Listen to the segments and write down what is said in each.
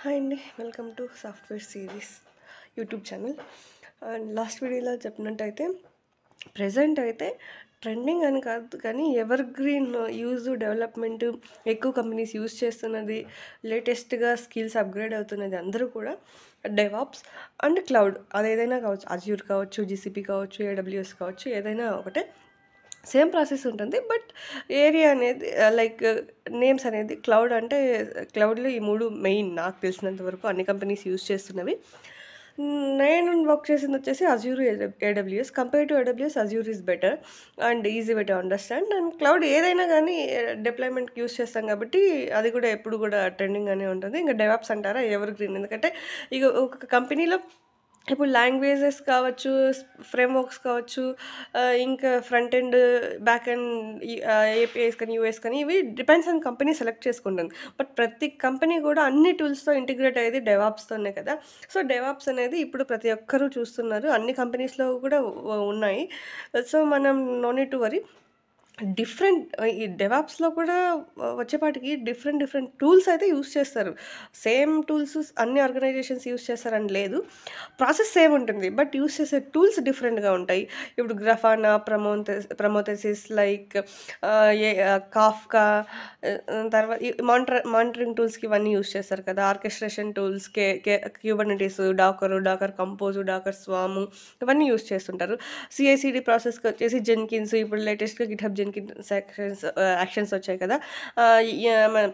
Hi అండి, welcome to software series YouTube channel. And last వీడియోలో చెప్పినట్టయితే present అయితే trending అని కాదు కానీ ఎవర్ గ్రీన్ యూజ్ డెవలప్మెంట్ ఎక్కువ కంపెనీస్ యూజ్ చేస్తున్నది, లేటెస్ట్గా స్కిల్స్ అప్గ్రేడ్ అవుతున్నది అందరూ కూడా డెవాప్స్ అండ్ క్లౌడ్. అది ఏదైనా కావచ్చు, అజ్యూర్ కావచ్చు, జీసీపీ కావచ్చు, ఏడబ్ల్యూఎస్ కావచ్చు, ఏదైనా ఒకటే సేమ్ ప్రాసెస్ ఉంటుంది. బట్ ఏరియా అనేది లైక్ నేమ్స్ అనేది క్లౌడ్ అంటే క్లౌడ్లో ఈ 3 మెయిన్ నాకు తెలిసినంత వరకు అన్ని కంపెనీస్ యూజ్ చేస్తున్నవి. నేను వర్క్ చేసింది వచ్చేసి Azure, AWS. Compare to AWS Azure is better and easy way to understand. And cloud ఏదైనా కానీ డిప్లాయ్మెంట్కి యూజ్ చేస్తాం కాబట్టి అది కూడా ఎప్పుడు కూడా ట్రెండింగ్ అనే ఉంటుంది. ఇంకా డెవాప్స్ అంటారా ఎవర్ గ్రీన్, ఎందుకంటే ఇక ఒక కంపెనీలో ఇప్పుడు లాంగ్వేజెస్ కావచ్చు, ఫ్రేమ్వర్క్స్ కావచ్చు, ఇంకా front end, back end, APIs కానీ, యూఎస్ కానీ ఇవి డిపెండ్స్ ఆన్ కంపెనీ సెలెక్ట్ చేసుకుంటుంది. బట్ ప్రతి కంపెనీ కూడా అన్ని టూల్స్‌తో ఇంటిగ్రేట్ అయ్యేది డెవాప్స్‌తోనే కదా! సో, డెవాప్స్ అనేది ఇప్పుడు ప్రతి ఒక్కరు చూస్తున్నారు. అన్ని కంపెనీస్‌లో కూడా ఉన్నాయి. సో, మనం no need to worry. Different ఈ డెవాప్స్‌లో కూడా వచ్చేపాటికి డిఫరెంట్ టూల్స్ అయితే యూజ్ చేస్తారు. సేమ్ టూల్స్ అన్ని ఆర్గనైజేషన్స్ యూజ్ చేస్తారని లేదు. ప్రాసెస్ సేమ్ ఉంటుంది. బట్ యూజ్ చేసే టూల్స్ డిఫరెంట్‌గా ఉంటాయి. ఇప్పుడు గ్రాఫానా, ప్రమోథెసిస్ లైక్ కాఫ్కా, తర్వాత ఈ మానిటరింగ్ టూల్స్‌కి ఇవన్నీ యూజ్ చేస్తారు కదా! ఆర్కెస్ట్రేషన్ టూల్స్, కే కే Kubernetes, Dakar compose, Dakar Swami ఇవన్నీ యూజ్ చేస్తుంటారు. సీఐసీడీ ప్రాసెస్‌కి వచ్చేసి జెన్కిన్స్, ఇప్పుడు లేటెస్ట్‌గా గిట్‌హబ్ జెన్కిన్స్ యాక్షన్స్ వచ్చాయి కదా! మన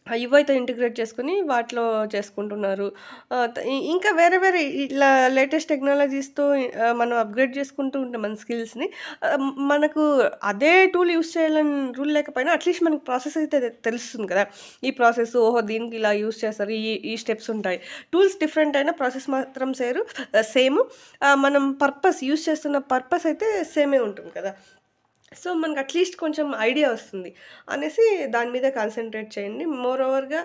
యువైతో ఇంటిగ్రేట్ చేసుకొని వాటిలో చేసుకుంటున్నారు. ఇంకా వేరే వేరే ఇట్లా లేటెస్ట్ టెక్నాలజీస్‌తో మనం అప్‌గ్రేడ్ చేసుకుంటూ ఉంటాం మన స్కిల్స్‌ని. మనకు అదే టూల్ యూజ్ చేయాలని రూల్ లేకపోయినా అట్‌లీస్ట్ మనకు ప్రాసెస్ అయితే తెలుస్తుంది కదా! ఈ ప్రాసెస్ ఓహో! దీనికి ఇలా యూజ్ చేస్తారు. ఈ స్టెప్స్ ఉంటాయి. టూల్స్ డిఫరెంట్ అయినా ప్రాసెస్ మాత్రం సేమ్. మనం యూజ్ చేస్తున్న పర్పస్ అయితే సేమే ఉంటుంది కదా! సో, మనకు అట్‌లీస్ట్ కొంచెం ఐడియా వస్తుంది అనేసి దాని మీద కాన్సంట్రేట్ చేయండి. మోర్ ఓవర్‌గా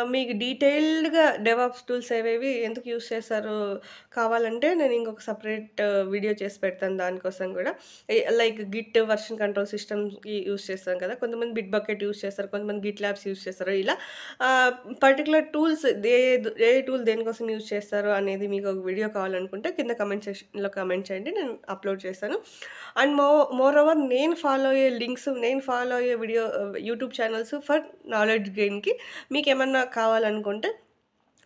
మీకు డీటెయిల్డ్‌గా డెవాప్స్ టూల్స్ ఏవేవి ఎందుకు యూజ్ చేస్తారో కావాలంటే నేను ఇంకొక సెపరేట్ వీడియో చేసి పెడతాను దానికోసం గూడా. లైక్ గిట్ వెర్షన్ కంట్రోల్ సిస్టమ్‌కి యూజ్ చేస్తాం కదా! కొంతమంది బిట్ బకెట్ యూజ్ చేస్తారు. కొంతమంది గిట్ ల్యాబ్స్ యూజ్ చేస్తారు. ఇలా ఆహ్, పర్టిక్యులర్ టూల్స్ ఏ టూల్ దేనికోసం యూజ్ చేస్తారు అనేది మీకు ఒక వీడియో కావాలనుకుంటే కింద కామెంట్ సెక్షన్‌లో కామెంట్ చేయండి. నేను అప్‌లోడ్ చేస్తాను. అండ్ మోర్ ఓవర్ నేను ఫాలో అయ్యే యూట్యూబ్ ఛానల్స్ ఫర్ నాలెడ్జ్ గెయిన్‌కి మీకేమన్నా కావాలనుకుంటే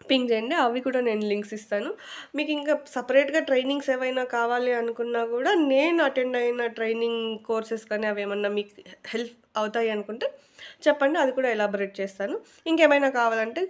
పింగ్ చేయండి. అవి కూడా నేను లింక్స్ ఇస్తాను. మీకు ఇంకా సెపరేట్‌గా ట్రైనింగ్స్ ఏవైనా కావాలి అనుకున్నా గూడా నేను అటెండ్ అయిన ట్రైనింగ్ కోర్సెస్ కానీ అవేమన్నా మీకు హెల్ప్ అవుతాయి అనుకుంటే చెప్పండి. అది కూడా ఎలాబొరేట్ చేస్తాను. ఇంకేమైనా కావాలంటే